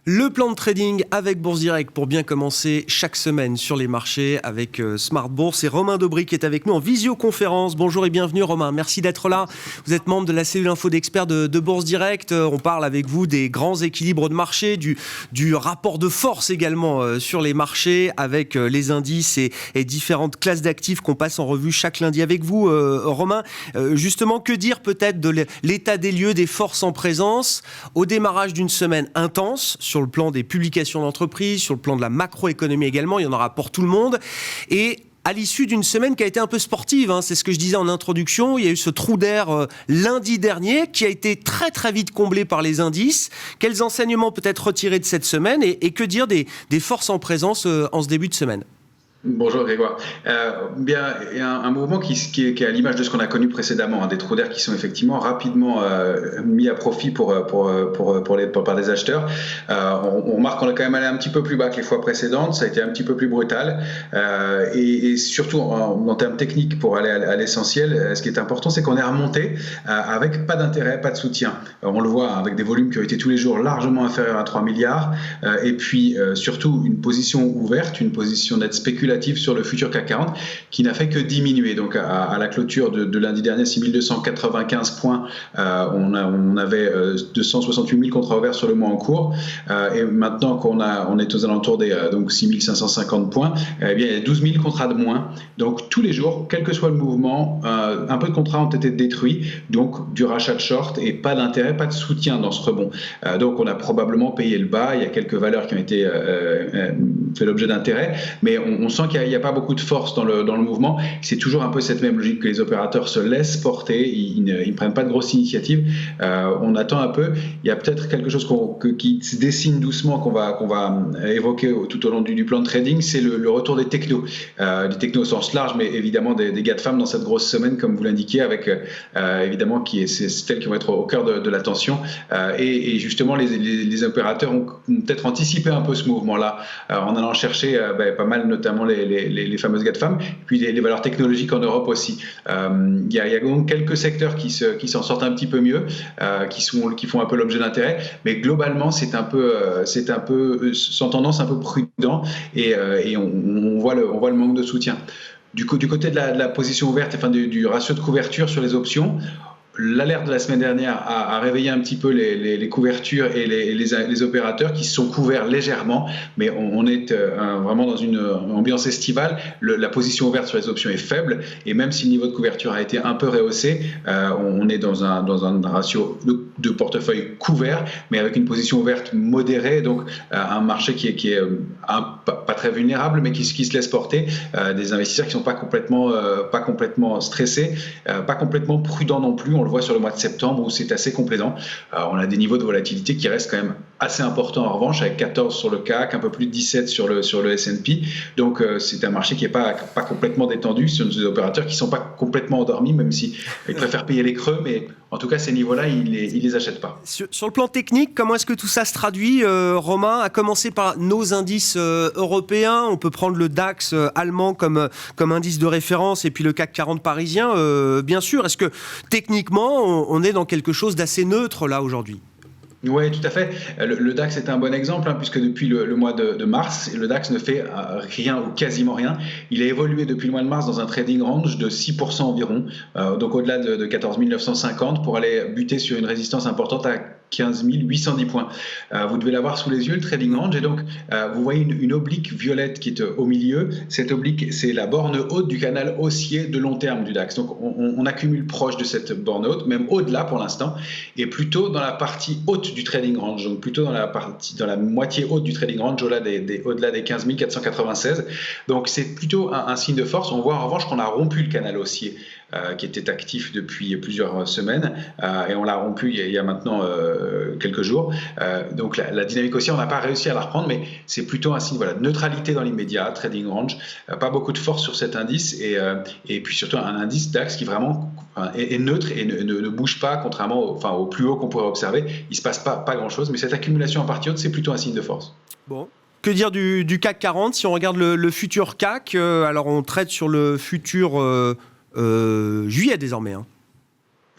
Le plan de trading avec Bourse Direct pour bien commencer chaque semaine sur les marchés avec Smart Bourse. Et Romain Dobry qui est avec nous en visioconférence. Bonjour et bienvenue Romain, merci d'être là. Vous êtes membre de la cellule info d'experts de Bourse Direct. On parle avec vous des grands équilibres de marché, du rapport de force également sur les marchés avec les indices et différentes classes d'actifs qu'on passe en revue chaque lundi avec vous. Romain, justement, que dire peut-être de l'état des lieux des forces en présence au démarrage d'une semaine intense sur le plan des publications d'entreprises, sur le plan de la macroéconomie également, il y en aura pour tout le monde. Et à l'issue d'une semaine qui a été un peu sportive, c'est ce que je disais en introduction, il y a eu ce trou d'air lundi dernier qui a été très très vite comblé par les indices. Quels enseignements peut-être retirés de cette semaine et que dire des forces en présence en ce début de semaine ? Bonjour Grégoire. Bien, il y a un mouvement qui est à l'image de ce qu'on a connu précédemment, des trous d'air qui sont effectivement rapidement mis à profit par des acheteurs. On remarque qu'on est quand même allé un petit peu plus bas que les fois précédentes, ça a été un petit peu plus brutal et surtout en termes techniques pour aller à l'essentiel, ce qui est important c'est qu'on est remonté avec pas d'intérêt, pas de soutien. On le voit avec des volumes qui ont été tous les jours largement inférieurs à 3 milliards et puis surtout une position ouverte, une position nette spéculative sur le futur CAC 40 qui n'a fait que diminuer. Donc à la clôture de lundi dernier, 6295 points, on avait 268 000 contrats ouverts sur le mois en cours et maintenant on est aux alentours des donc 6550 points, eh bien il y a 12 000 contrats de moins. Donc tous les jours, quel que soit le mouvement, un peu de contrats ont été détruits, donc du rachat de short et pas d'intérêt, pas de soutien dans ce rebond. Donc on a probablement payé le bas, il y a quelques valeurs qui ont été fait l'objet d'intérêt, mais on sent qu'il n'y a pas beaucoup de force dans le mouvement. C'est toujours un peu cette même logique que les opérateurs se laissent porter, ils ne prennent pas de grosses initiatives. On attend un peu. Il y a peut-être quelque chose qui se dessine doucement qu'on va évoquer tout au long du plan de trading, c'est le retour des technos. Des technos au sens large, mais évidemment des GAFAM dans cette grosse semaine, comme vous l'indiquez, avec évidemment c'est celles qui vont être au cœur de l'attention. Et justement, les opérateurs ont peut-être anticipé un peu ce mouvement-là en allant chercher pas mal, notamment les fameuses GAFAM, puis les valeurs technologiques en Europe aussi. Il y a donc quelques secteurs qui s'en sortent un petit peu mieux, qui font un peu l'objet d'intérêt, mais globalement c'est un peu sans tendance un peu prudent et on voit le manque de soutien. Du côté de la position ouverte, enfin du ratio de couverture sur les options, l'alerte de la semaine dernière a réveillé un petit peu les couvertures et les opérateurs qui se sont couverts légèrement, mais on est vraiment dans une ambiance estivale. La position ouverte sur les options est faible et même si le niveau de couverture a été un peu rehaussé, on est dans un ratio de portefeuille couvert, mais avec une position ouverte modérée, donc un marché qui est pas très vulnérable, mais qui se laisse porter, des investisseurs qui sont pas complètement stressés, pas complètement prudents non plus. On le voit sur le mois de septembre où c'est assez complaisant. On a des niveaux de volatilité qui restent quand même assez importants en revanche, avec 14 sur le CAC, un peu plus de 17 sur le S&P. Donc c'est un marché qui n'est pas complètement détendu. Ce sont des opérateurs qui ne sont pas complètement endormis, même s'ils préfèrent payer les creux, mais en tout cas ces niveaux-là, ils les achètent pas. Sur le plan technique, comment est-ce que tout ça se traduit, Romain? À commencer par nos indices européens, on peut prendre le DAX allemand comme indice de référence et puis le CAC 40 parisien, bien sûr. Est-ce que techniquement, on est dans quelque chose d'assez neutre là aujourd'hui? Oui, tout à fait. Le DAX est un bon exemple, puisque depuis le mois de mars, le DAX ne fait rien ou quasiment rien. Il a évolué depuis le mois de mars dans un trading range de 6% environ, donc au-delà de 14 950 pour aller buter sur une résistance importante à 15 810 points. Vous devez l'avoir sous les yeux, le trading range, et donc vous voyez une oblique violette qui est au milieu. Cette oblique, c'est la borne haute du canal haussier de long terme du DAX. Donc on accumule proche de cette borne haute, même au-delà pour l'instant, et plutôt dans la partie haute du trading range, donc plutôt dans la moitié haute du trading range, au-delà des 15 496. Donc c'est plutôt un signe de force. On voit en revanche qu'on a rompu le canal haussier qui était actif depuis plusieurs semaines et on l'a rompu il y a maintenant quelques jours. Donc la dynamique haussière, on n'a pas réussi à la reprendre, mais c'est plutôt un signe de neutralité dans l'immédiat, trading range, pas beaucoup de force sur cet indice et puis surtout un indice DAX qui vraiment est neutre et ne bouge pas, contrairement au plus haut qu'on pourrait observer. Il ne se passe pas grand-chose, mais cette accumulation en partie haute, c'est plutôt un signe de force. Bon. Que dire du CAC 40? Si on regarde le futur CAC, alors on traite sur le futur juillet désormais.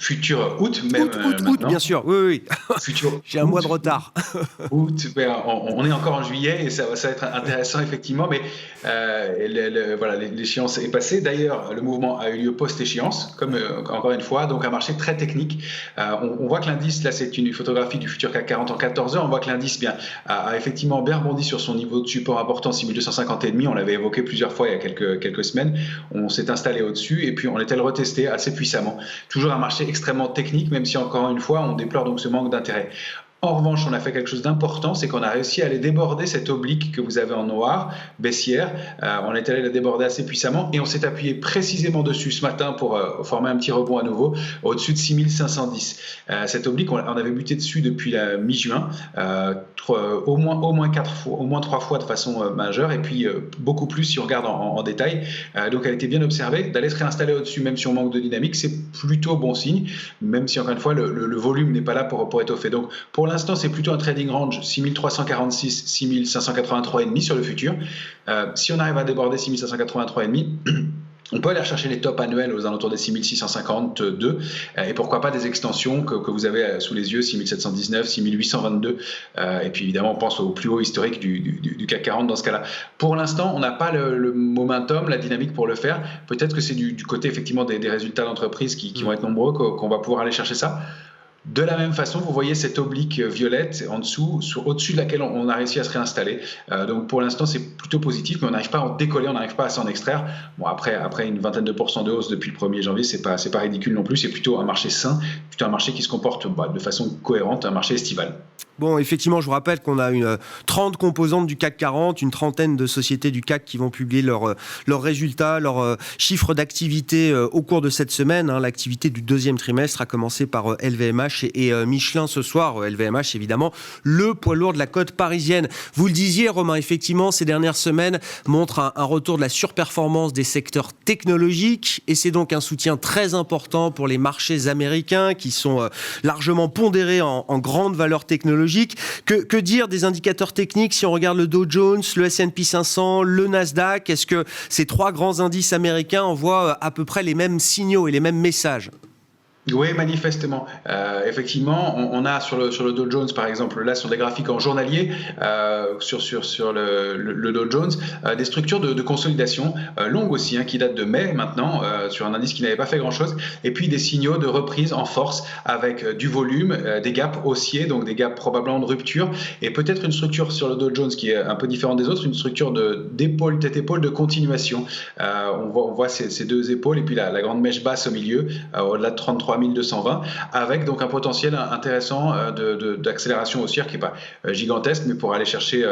futur août, même Août, maintenant. bien sûr, oui. Futur J'ai un mois de retard. Août, on est encore en juillet et ça va être intéressant effectivement, mais voilà, l'échéance est passée. D'ailleurs, le mouvement a eu lieu post-échéance, comme encore une fois, donc un marché très technique. On voit que l'indice, là c'est une photographie du futur CAC 40 en 14 heures, on voit que l'indice a effectivement bien rebondi sur son niveau de support important, 6250,5, on l'avait évoqué plusieurs fois il y a quelques semaines, on s'est installé au-dessus et puis on est allé le retester assez puissamment. Toujours un marché extrêmement technique, même si encore une fois on déplore donc ce manque d'intérêt. En revanche, on a fait quelque chose d'important, c'est qu'on a réussi à aller déborder cette oblique que vous avez en noir, baissière. On est allé la déborder assez puissamment et on s'est appuyé précisément dessus ce matin pour former un petit rebond à nouveau au-dessus de 6510. Cette oblique, on avait buté dessus depuis la mi-juin, au moins 3 fois de façon majeure et puis beaucoup plus si on regarde en détail. Donc elle était bien observée. D'aller se réinstaller au-dessus, même si on manque de dynamique, c'est plutôt bon signe, même si encore une fois le volume n'est pas là pour étoffer. Donc pour l'instant, c'est plutôt un trading range 6346, 6583,5 sur le futur. Si on arrive à déborder 6583,5, on peut aller rechercher les tops annuels aux alentours des 6652 et pourquoi pas des extensions que vous avez sous les yeux, 6719, 6822 et puis évidemment on pense au plus haut historique du CAC 40 dans ce cas-là. Pour l'instant, on n'a pas le momentum, la dynamique pour le faire. Peut-être que c'est du côté effectivement des résultats d'entreprise qui vont être nombreux qu'on va pouvoir aller chercher ça. De la même façon, vous voyez cette oblique violette en dessous, au-dessus de laquelle on a réussi à se réinstaller. Donc pour l'instant, c'est plutôt positif, mais on n'arrive pas à en décoller, on n'arrive pas à s'en extraire. Bon, après une vingtaine de % de hausse depuis le 1er janvier, c'est pas ridicule non plus. C'est plutôt un marché sain, plutôt un marché qui se comporte de façon cohérente, un marché estival. Bon, effectivement, je vous rappelle qu'on a 30 composantes du CAC 40, une trentaine de sociétés du CAC qui vont publier leurs résultats, leurs chiffres d'activité au cours de cette semaine. L'activité du deuxième trimestre a commencé par LVMH et Michelin ce soir. LVMH, évidemment, le poids lourd de la côte parisienne. Vous le disiez, Romain, effectivement, ces dernières semaines montrent un retour de la surperformance des secteurs technologiques et c'est donc un soutien très important pour les marchés américains qui sont largement pondérés en grande valeur technologique. Que dire des indicateurs techniques si on regarde le Dow Jones, le S&P 500, le Nasdaq? Est-ce que ces trois grands indices américains envoient à peu près les mêmes signaux et les mêmes messages? Oui, manifestement. Effectivement, on a sur le Dow Jones, par exemple, là sur des graphiques en journalier, sur le Dow Jones, des structures de consolidation longues aussi, qui datent de mai maintenant, sur un indice qui n'avait pas fait grand-chose, et puis des signaux de reprise en force avec du volume, des gaps haussiers, donc des gaps probablement de rupture, et peut-être une structure sur le Dow Jones qui est un peu différente des autres, une structure d'épaule, tête-épaule de continuation. On voit ces deux épaules, et puis la grande mèche basse au milieu, au-delà de 33 220, avec donc un potentiel intéressant d'accélération haussière qui n'est pas gigantesque, mais pour aller chercher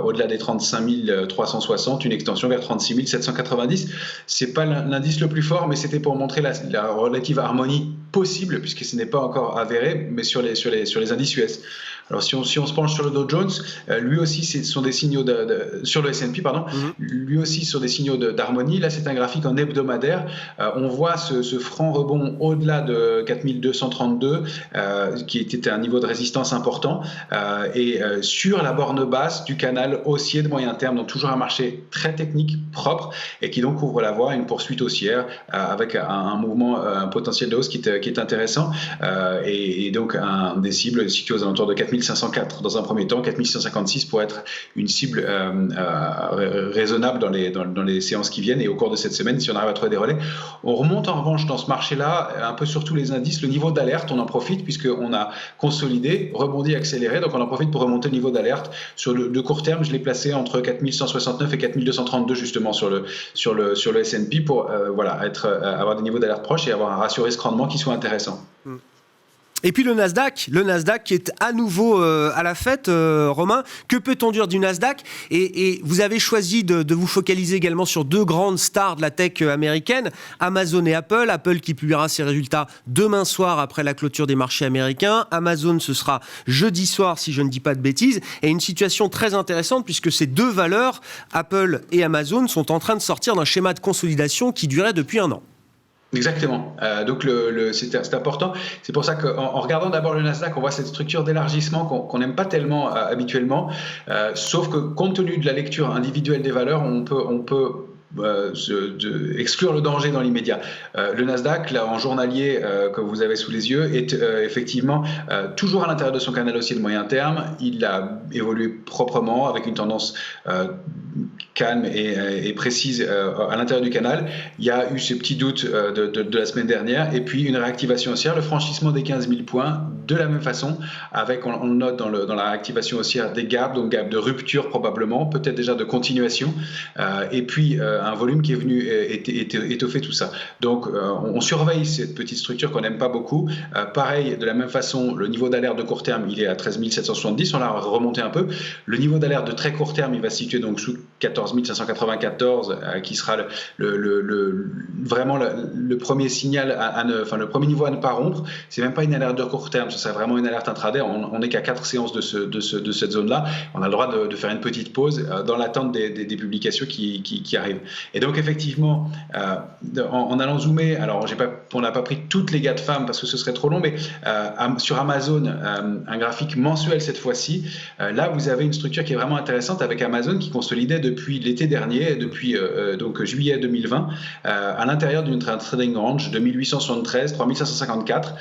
au-delà des 35 360, une extension vers 36 790. C'est pas l'indice le plus fort, mais c'était pour montrer la relative harmonie possible, puisque ce n'est pas encore avéré, mais sur les indices US. Alors si on se penche sur le Dow Jones, lui aussi ce sont des signaux sur le S&P, pardon, lui aussi sur des signaux d'harmonie. Là c'est un graphique en hebdomadaire. On voit ce franc rebond au-delà de 4232, qui était un niveau de résistance important, et sur la borne basse du canal haussier de moyen terme, donc toujours un marché très technique, propre, et qui donc ouvre la voie à une poursuite haussière avec un mouvement, un potentiel de hausse qui est intéressant, et donc des cibles situées aux alentours de 4504 dans un premier temps, 4656 pour être une cible raisonnable dans les séances qui viennent et au cours de cette semaine si on arrive à trouver des relais. On remonte en revanche dans ce marché-là un peu sur tous les indices, le niveau d'alerte, on en profite puisqu'on a consolidé, rebondi, accéléré, donc on en profite pour remonter le niveau d'alerte. Sur le court terme, je l'ai placé entre 4169 et 4232 justement sur le S&P pour avoir des niveaux d'alerte proches et avoir un ratio risque-rendement qui soit intéressant. Et puis le Nasdaq qui est à nouveau à la fête, Romain. Que peut-on dire du Nasdaq ? Et vous avez choisi de vous focaliser également sur deux grandes stars de la tech américaine, Amazon et Apple. Apple qui publiera ses résultats demain soir après la clôture des marchés américains. Amazon, ce sera jeudi soir, si je ne dis pas de bêtises. Et une situation très intéressante puisque ces deux valeurs, Apple et Amazon, sont en train de sortir d'un schéma de consolidation qui durait depuis un an. Exactement. Donc c'est important. C'est pour ça qu'en regardant d'abord le Nasdaq, on voit cette structure d'élargissement qu'on n'aime pas tellement habituellement. Sauf que compte tenu de la lecture individuelle des valeurs, on peut exclure le danger dans l'immédiat. Le Nasdaq, là, en journalier que vous avez sous les yeux, est effectivement toujours à l'intérieur de son canal haussier de moyen terme. Il a évolué proprement avec une tendance calme et précise à l'intérieur du canal. Il y a eu ces petits doutes de la semaine dernière et puis une réactivation haussière, le franchissement des 15 000 points de la même façon, avec, on note dans la réactivation haussière des gaps, donc gaps de rupture probablement, peut-être déjà de continuation, et puis un volume qui est venu étoffer tout ça. Donc on surveille cette petite structure qu'on n'aime pas beaucoup. Pareil, de la même façon, le niveau d'alerte de court terme, il est à 13 770, on l'a remonté un peu. Le niveau d'alerte de très court terme, il va se situer donc sous 14 594, qui sera vraiment le premier signal, le premier niveau à ne pas rompre. C'est même pas une alerte de court terme, ce serait vraiment une alerte intraday. On n'est qu'à 4 séances de cette zone-là. On a le droit de faire une petite pause dans l'attente des publications qui arrivent. Et donc effectivement, en allant zoomer, alors on n'a pas pris toutes les GAFAM parce que ce serait trop long, mais sur Amazon, un graphique mensuel cette fois-ci, là vous avez une structure qui est vraiment intéressante avec Amazon qui consolidait depuis l'été dernier, depuis donc juillet 2020, à l'intérieur d'une trading range de 1873, 3554,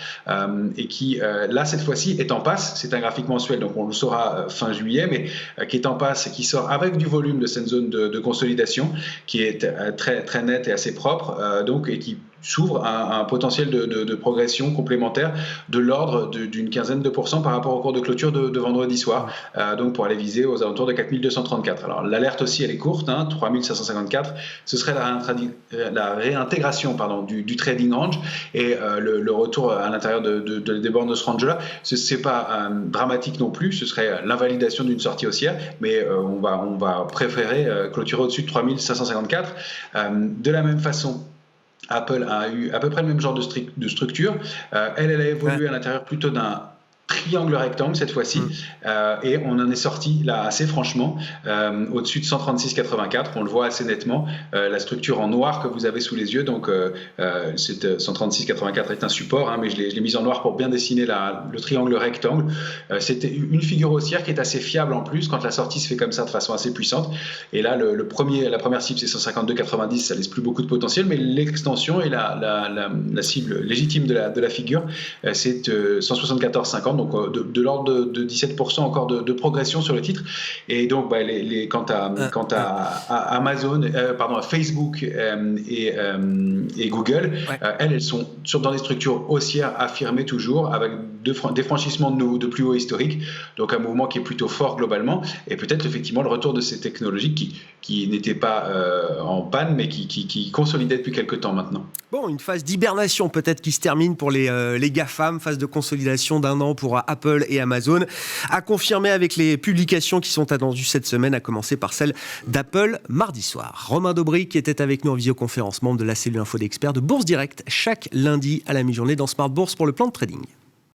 et qui là cette fois-ci est en passe. C'est un graphique mensuel, donc on le saura fin juillet, mais qui est en passe et qui sort avec du volume de cette zone de consolidation qui est très, très nette et assez propre, donc, et qui s'ouvre à un potentiel de progression complémentaire de l'ordre d'une quinzaine de % par rapport au cours de clôture de vendredi soir, donc pour aller viser aux alentours de 4234. Alors l'alerte aussi elle est courte, 3554, ce serait la réintégration du trading range et le retour à l'intérieur des bornes de ce range-là. Ce n'est pas dramatique non plus, ce serait l'invalidation d'une sortie haussière, mais on va préférer clôturer au-dessus de 3554. De la même façon, Apple a eu à peu près le même genre de structure. Elle a évolué à l'intérieur plutôt d'un triangle rectangle cette fois-ci, et on en est sorti là assez franchement au-dessus de 136,84. On le voit assez nettement, la structure en noir que vous avez sous les yeux, donc 136,84 est un support, mais je l'ai mis en noir pour bien dessiner le triangle rectangle. C'était une figure haussière qui est assez fiable en plus quand la sortie se fait comme ça de façon assez puissante, et là la première cible c'est 152,90, ça laisse plus beaucoup de potentiel, mais l'extension et la cible légitime de la figure c'est 174,50, donc de l'ordre de 17% encore de progression sur le titre. Et donc quant à Amazon, à Facebook et Google, elles sont dans des structures haussières affirmées toujours, avec des franchissements de plus haut historique, donc un mouvement qui est plutôt fort globalement, et peut-être effectivement le retour de ces technologies qui n'étaient pas en panne, mais qui consolidaient depuis quelques temps maintenant. Bon, une phase d'hibernation peut-être qui se termine pour les GAFAM, phase de consolidation d'un an pour Apple et Amazon, à confirmer avec les publications qui sont attendues cette semaine, à commencer par celle d'Apple mardi soir. Romain Dobry qui était avec nous en visioconférence, membre de la cellule Info d'Experts de Bourse Direct, chaque lundi à la mi-journée dans Smart Bourse pour le plan de trading.